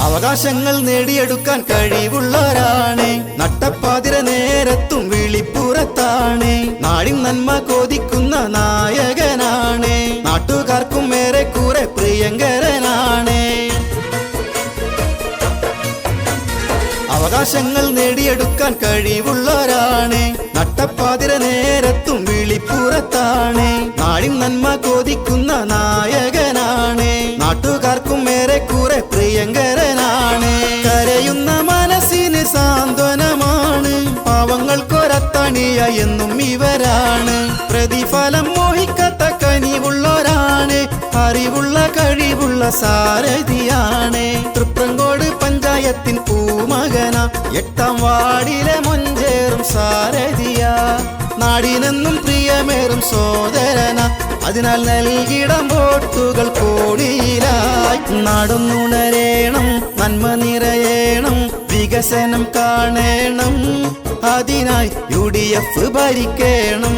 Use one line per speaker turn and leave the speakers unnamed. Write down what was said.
അവകാശങ്ങൾ നേടിയെടുക്കാൻ കഴിവുള്ളവരാണ്. നട്ടപ്പാതിര നേരത്തും വിളിപ്പുറത്താണ്. നാടിൻ നന്മ കൊതിക്കുന്ന നായകനാണ്. നാട്ടുകാർക്കും ഏറെക്കുറെ പ്രിയങ്കരനാണ്. അവകാശങ്ങൾ നേടിയെടുക്കാൻ കഴിവുള്ളവരാണ്. നട്ടപ്പാതിര നേരത്തും വിളിപ്പുറത്താണ്. നാടിൻ നന്മ കൊതിക്കുന്ന നായകനാണ്. നാട്ടുകാർക്കും ഏറെക്കുറെ പ്രിയങ്കരനാണ്. കരയുന്ന മനസ്സിന് സാന്ത്വനമാണ്. പാവങ്ങൾക്കൊരത്തണിയ എന്നും ഇവരാണ്. പ്രതിഫലം മോഹിക്കാത്ത കനിവുള്ളവരാണ്. അറിവുള്ള കഴിവുള്ള സാരഥിയാണ്. തൃപ്രങ്കോട് പഞ്ചായത്തിൻ പൂമകന, 8ാം വാർഡിലെ മൊഞ്ചേറും സാരഥിയ. നാടിനെന്നും പ്രിയമേറും സോദരന, അതിനാൽ നൽകിടം വോട്ടുകൾ കോടിയിലായി. നാടൊന്നുണരേണം, നന്മ നിറയേണം, വികസനം കാണേണം. അതിനായി UDF ഭരിക്കണം.